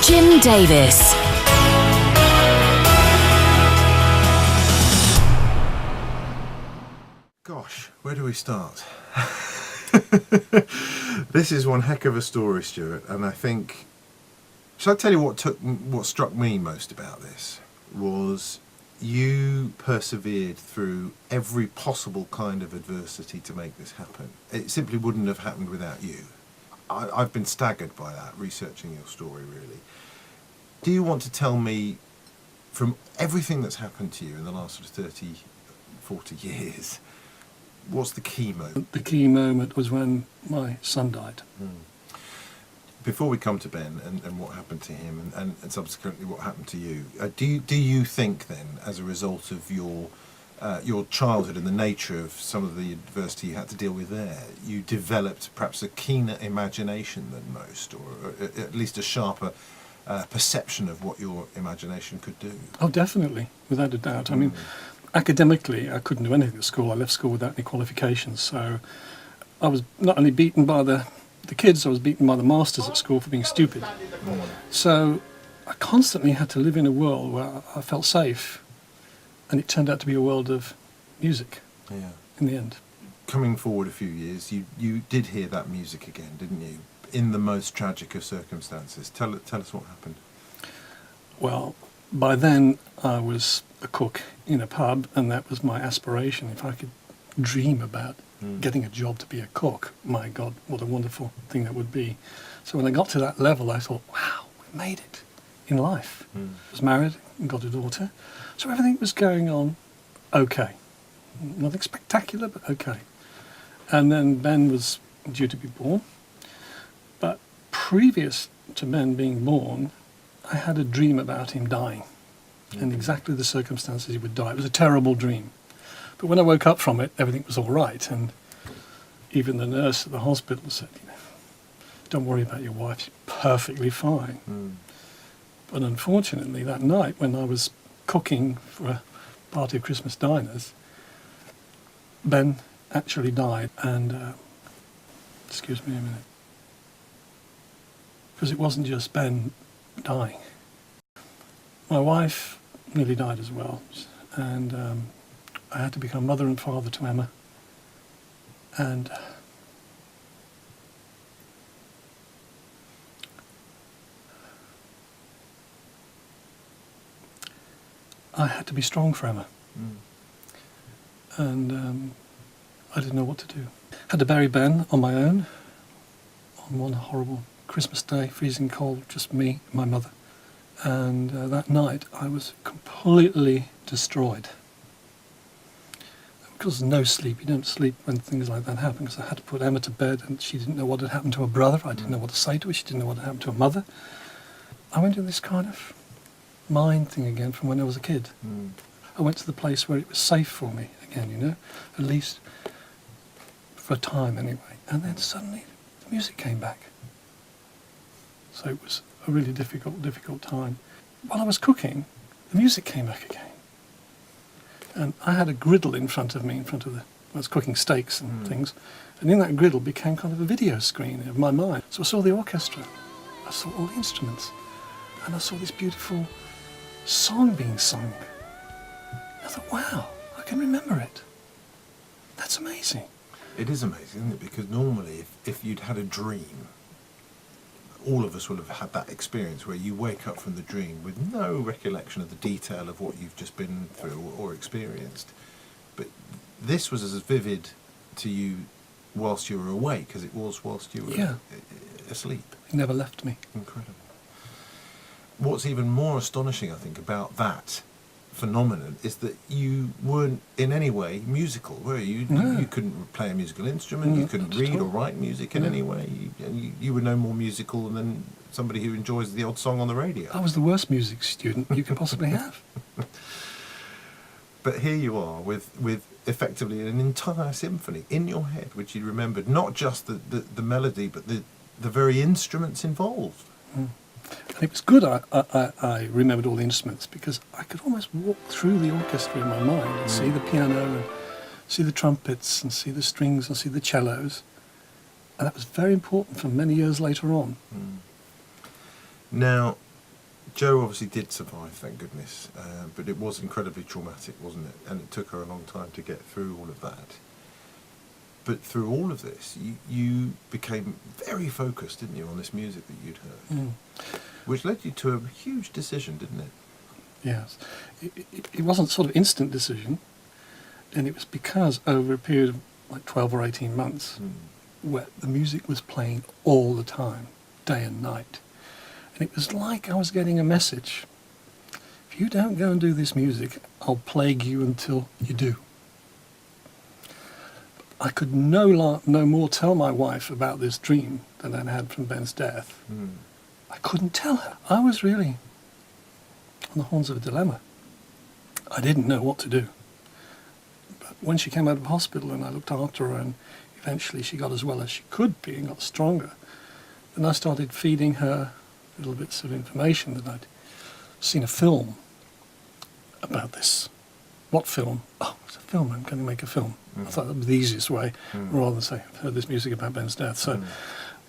Jim Davis. Gosh, where do we start? This is one heck of a story, Stuart, and I think... Shall I tell you what struck me most about this? Was you persevered through every possible kind of adversity to make this happen. It simply wouldn't have happened without you. I've been staggered by that, researching your story, really. Do you want to tell me, from everything that's happened to you in the last sort of 30, 40 years, what's the key moment? The key moment was when my son died. Before we come to Ben and what happened to him and subsequently what happened to you, do you think then, as a result of your childhood and the nature of some of the adversity you had to deal with there, you developed perhaps a keener imagination than most, or at least a sharper perception of what your imagination could do? Oh, definitely, without a doubt. I mean, academically, I couldn't do anything at school. I left school without any qualifications, so I was not only beaten by the kids, I was beaten by the masters at school for being stupid. So I constantly had to live in a world where I felt safe, and it turned out to be a world of music in the end. Coming forward a few years, you did hear that music again, didn't you? In the most tragic of circumstances. Tell us what happened. Well, by then I was a cook in a pub, and that was my aspiration. If I could dream about getting a job to be a cook, my God, what a wonderful thing that would be. So when I got to that level, I thought, wow, we made it in life. I was married and got a daughter, so everything was going on okay. Nothing spectacular, but okay. And then Ben was due to be born, but previous to Ben being born, I had a dream about him dying, and exactly the circumstances he would die. It was a terrible dream. But when I woke up from it, everything was all right, and even the nurse at the hospital said, don't worry about your wife, she's perfectly fine. But unfortunately, that night when I was cooking for a party of Christmas diners, Ben actually died, and excuse me a minute, because it wasn't just Ben dying. My wife nearly died as well, and I had to become mother and father to Emma, and I had to be strong for Emma, and I didn't know what to do. Had to bury Ben on my own on one horrible Christmas day, freezing cold, just me and my mother, and that night I was completely destroyed. Because no sleep, you don't sleep when things like that happen, because I had to put Emma to bed and she didn't know what had happened to her brother, I didn't know what to say to her, she didn't know what had happened to her mother. I went into this kind of mind thing again from when I was a kid. I went to the place where it was safe for me again, at least for a time anyway. And then suddenly the music came back. So it was a really difficult time. While I was cooking, the music came back again. And I had a griddle in front of me, I was cooking steaks and things, and in that griddle became kind of a video screen of my mind. So I saw the orchestra, I saw all the instruments, and I saw this beautiful song being sung. I thought, wow, I can remember it. That's amazing. It is amazing, isn't it? Because normally, if you'd had a dream, all of us will have had that experience where you wake up from the dream with no recollection of the detail of what you've just been through or experienced. But this was as vivid to you whilst you were awake as it was whilst you were asleep. It never left me. Incredible. What's even more astonishing, I think, about that phenomenon is that you weren't in any way musical, were you? No. You couldn't play a musical instrument, you couldn't read or write music in any way. You were no more musical than somebody who enjoys the odd song on the radio. I was the worst music student you could possibly have. But here you are with effectively an entire symphony in your head, which you remembered, not just the melody, but the very instruments involved. And it was good I remembered all the instruments, because I could almost walk through the orchestra in my mind and see the piano and see the trumpets and see the strings and see the cellos. And that was very important for many years later on. Now, Jo obviously did survive, thank goodness, but it was incredibly traumatic, wasn't it? And it took her a long time to get through all of that. But through all of this, you became very focused, didn't you, on this music that you'd heard, which led you to a huge decision, didn't it? Yes. It wasn't sort of instant decision, and it was because over a period of like 12 or 18 months, where the music was playing all the time, day and night. And it was like I was getting a message. If you don't go and do this music, I'll plague you until you do. I could no more tell my wife about this dream than I'd had from Ben's death. I couldn't tell her. I was really on the horns of a dilemma. I didn't know what to do. But when she came out of hospital and I looked after her and eventually she got as well as she could be and got stronger, then I started feeding her little bits of information that I'd seen a film about this. What film? Oh, it's a film. I'm going to make a film. I thought that was the easiest way, rather than say, I've heard this music about Ben's death. So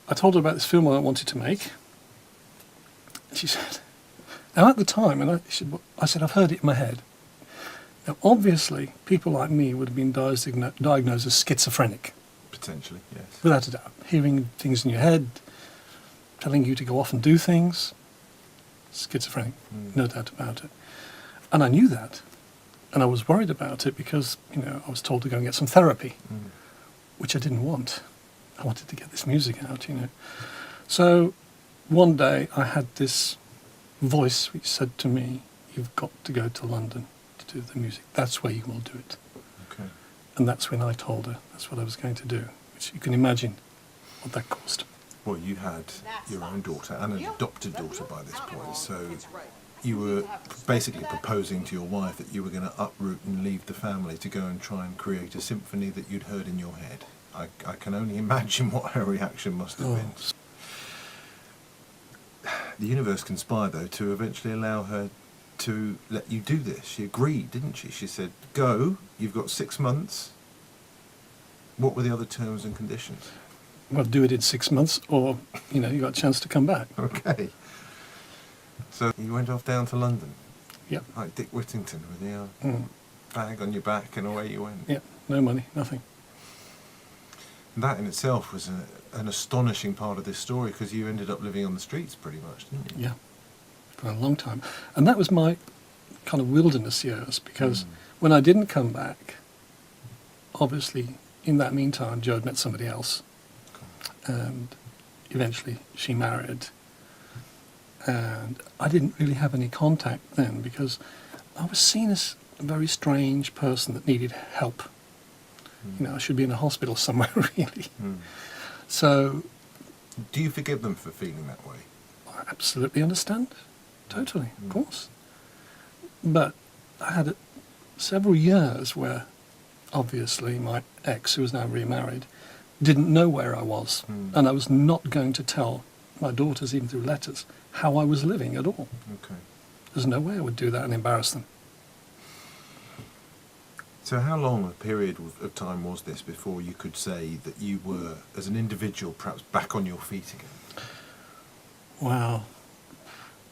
I told her about this film I wanted to make. And she said, now at the time, and I said, I've heard it in my head. Now, obviously, people like me would have been diagnosed as schizophrenic. Potentially, yes. Without a doubt. Hearing things in your head, telling you to go off and do things. Schizophrenic, no doubt about it. And I knew that. And I was worried about it because, I was told to go and get some therapy, which I didn't want. I wanted to get this music out, So one day I had this voice which said to me, you've got to go to London to do the music. That's where you will do it. Okay. And that's when I told her that's what I was going to do, which you can imagine what that cost. Well, you had your own daughter and an adopted daughter by this point, so you were basically proposing to your wife that you were going to uproot and leave the family to go and try and create a symphony that you'd heard in your head. I can only imagine what her reaction must have been. The universe conspired, though, to eventually allow her to let you do this. She agreed, didn't she? She said, go, you've got 6 months. What were the other terms and conditions? Well, do it in 6 months or, you got a chance to come back. Okay. So you went off down to London? Yep. Like Dick Whittington with your bag on your back and away you went? Yep, no money, nothing. And that in itself was an astonishing part of this story because you ended up living on the streets pretty much, didn't you? Yeah, for a long time. And that was my kind of wilderness years because when I didn't come back, obviously in that meantime Joe had met somebody else and eventually she married. And I didn't really have any contact then because I was seen as a very strange person that needed help. I should be in a hospital somewhere, really. So... Do you forgive them for feeling that way? I absolutely understand. Totally, of course. But I had several years where, obviously, my ex, who was now remarried, didn't know where I was. And I was not going to tell my daughters, even through letters, how I was living at all. Okay. There's no way I would do that and embarrass them. So how long a period of time was this before you could say that you were, as an individual, perhaps back on your feet again? Wow.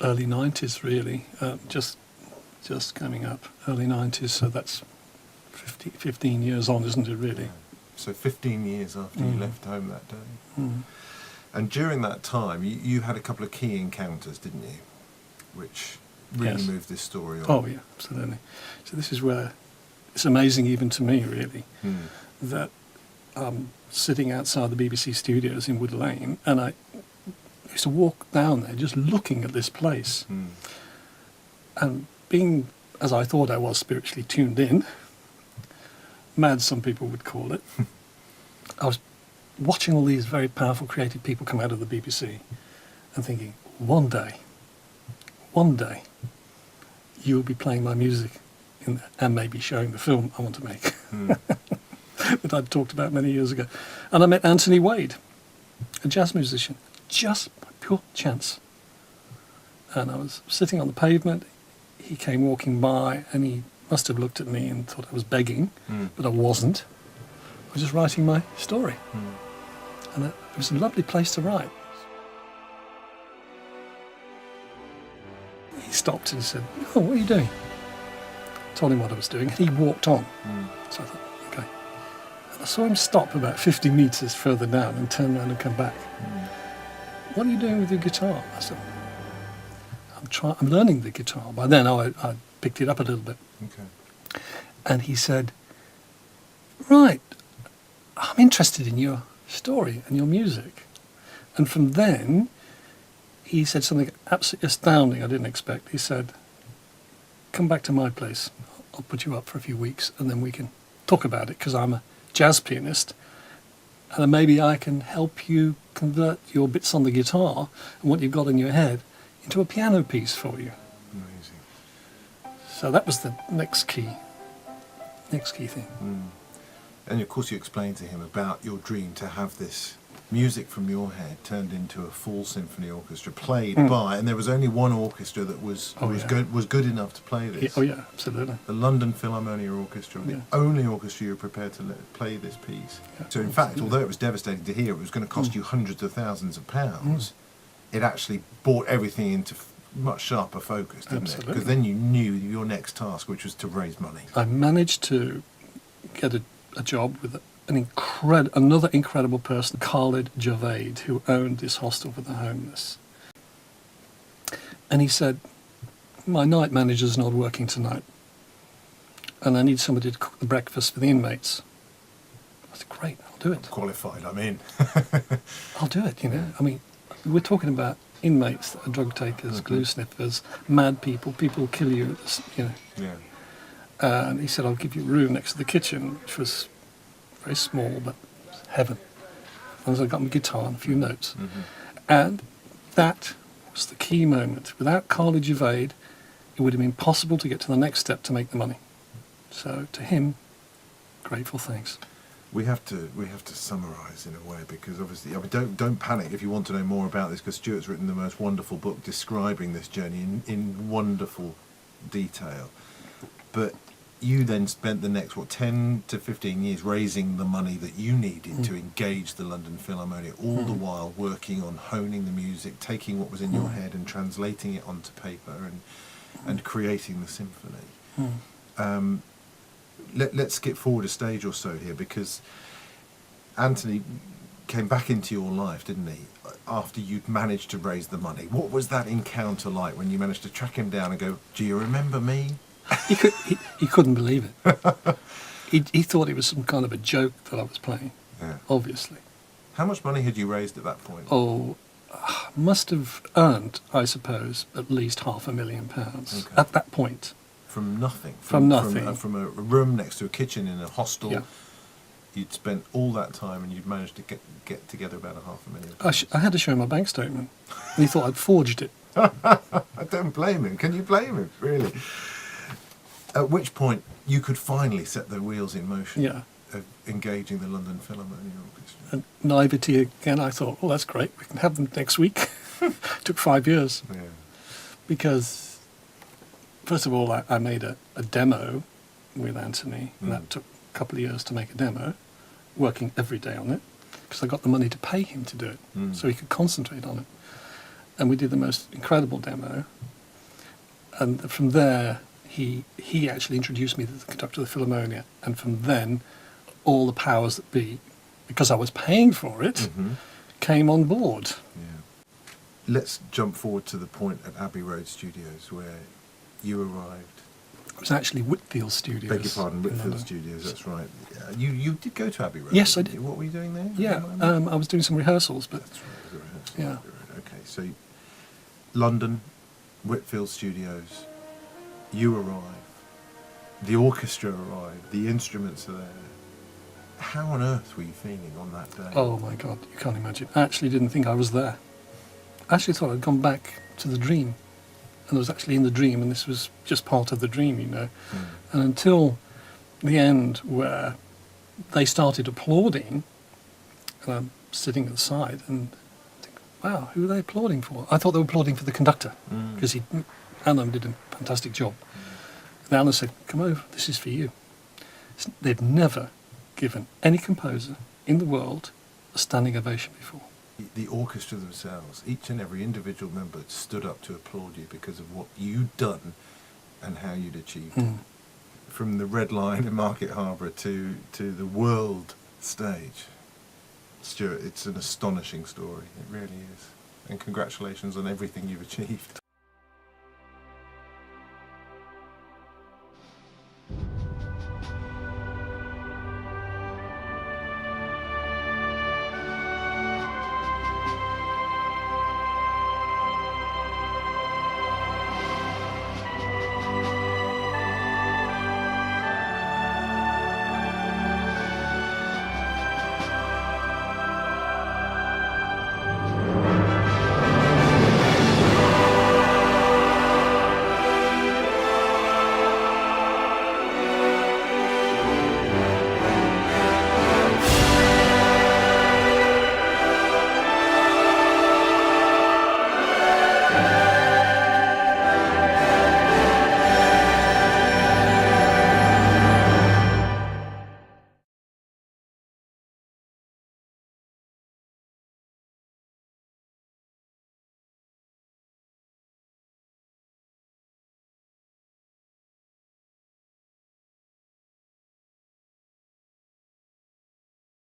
Early 90s, really. Just coming up. Early 90s, so that's 15 years on, isn't it, really? Yeah. So 15 years after you left home that day. And during that time, you had a couple of key encounters, didn't you? Which really moved this story on. Oh, yeah, absolutely. So this is where it's amazing even to me, really, that I'm sitting outside the BBC studios in Wood Lane and I used to walk down there just looking at this place. And being, as I thought I was, spiritually tuned in, mad some people would call it, I was watching all these very powerful creative people come out of the BBC and thinking, one day, you'll be playing my music in there and maybe showing the film I want to make that I'd talked about many years ago. And I met Anthony Wade, a jazz musician, just by pure chance. And I was sitting on the pavement, he came walking by and he must have looked at me and thought I was begging, but I wasn't. I was just writing my story. And it was a lovely place to write. he stopped and said, "Oh, what are you doing?" Told him what I was doing, and he walked on. So I thought, okay. And I saw him stop about 50 metres further down and turn around and come back. "What are you doing with your guitar?" I said, I'm learning the guitar. By then I picked it up a little bit. Okay. And he said, "Right, I'm interested in your story and your music." And from then, he said something absolutely astounding I didn't expect. He said, "Come back to my place. I'll put you up for a few weeks and then we can talk about it, because I'm a jazz pianist and maybe I can help you convert your bits on the guitar and what you've got in your head into a piano piece for you." Amazing. So that was the next key thing. And of course you explained to him about your dream to have this music from your head turned into a full symphony orchestra played by, and there was only one orchestra that was good enough to play this. Oh yeah, absolutely. The London Philharmonic Orchestra, the only orchestra you were prepared to play this piece. Yeah, So in fact, although it was devastating to hear it was going to cost you hundreds of thousands of pounds, it actually brought everything into much sharper focus, didn't it? Absolutely. Because then you knew your next task, which was to raise money. I managed to get a job with another incredible person, Khalid Javaid, who owned this hostel for the homeless. And he said, "My night manager's not working tonight, and I need somebody to cook the breakfast for the inmates." I said, "Great, I'll do it. Qualified, I'm in. I'll do it, you know. I mean, we're talking about inmates that are drug takers, glue sniffers, mad people who kill you, you know." Yeah. And he said, "I'll give you a room next to the kitchen," which was very small, but heaven. As long as I got my guitar and a few notes. And that was the key moment. Without Khalid Javaid, it would have been impossible to get to the next step to make the money. So to him, grateful thanks. We have to summarise in a way, because obviously, I mean, don't panic if you want to know more about this, because Stuart's written the most wonderful book describing this journey in wonderful detail. But you then spent the next 10 to 15 years raising the money that you needed to engage the London Philharmonic, all the while working on honing the music, taking what was in your head and translating it onto paper and creating the symphony. Let's skip forward a stage or so here, because Anthony came back into your life, didn't he, after you'd managed to raise the money. What was that encounter like when you managed to track him down and go, "Do you remember me?" He couldn't believe it. He thought it was some kind of a joke that I was playing, obviously. How much money had you raised at that point? Oh, must have earned, I suppose, at least £500,000 Okay. at that point. From nothing. From nothing. From a room next to a kitchen in a hostel. Yeah. You'd spent all that time and you'd managed to get together about £500,000. I had to show him my bank statement, and he thought I'd forged it. I don't blame him. Can you blame him, really? At which point you could finally set the wheels in motion of engaging the London Philharmonic Orchestra. And naivety again, I thought, "Oh, that's great, we can have them next week." Took 5 years, Yeah. because first of all I made a demo with Anthony, and that took a couple of years to make a demo, working every day on it, because I got the money to pay him to do it, so he could concentrate on it. And we did the most incredible demo, and from there he actually introduced me to the conductor of the Philharmonia, and from then all the powers that be, because I was paying for it, came on board. Yeah. Let's jump forward to the point at Abbey Road Studios where you arrived. It was actually Whitfield Studios. Beg your pardon, in Whitfield London. Studios, that's right. You did go to Abbey Road. Yes, I didn't did. you? What were you doing there? Yeah, Remind me? I was doing some rehearsals, but That's right, the rehearsal. Yeah. Abbey Road. Okay, so London, Whitfield Studios, you arrive, the orchestra arrived, the instruments are there. How on earth were you feeling on that day? oh my God, you can't imagine. I actually didn't think I was there. I actually thought I'd gone back to the dream, and I was actually in the dream, and this was just part of the dream, you know. And until the end, where they started applauding, and I'm sitting at the side and think, wow, who are they applauding for? I thought they were applauding for the conductor, because Alan did a fantastic job. And Alan said, "Come over, this is for you." They've never given any composer in the world a standing ovation before. the orchestra themselves, each and every individual member stood up to applaud you because of what you'd done and how you'd achieved it. From the Red Line in Market Harbour to the world stage. Stuart, it's an astonishing story. It really is. And congratulations on everything you've achieved.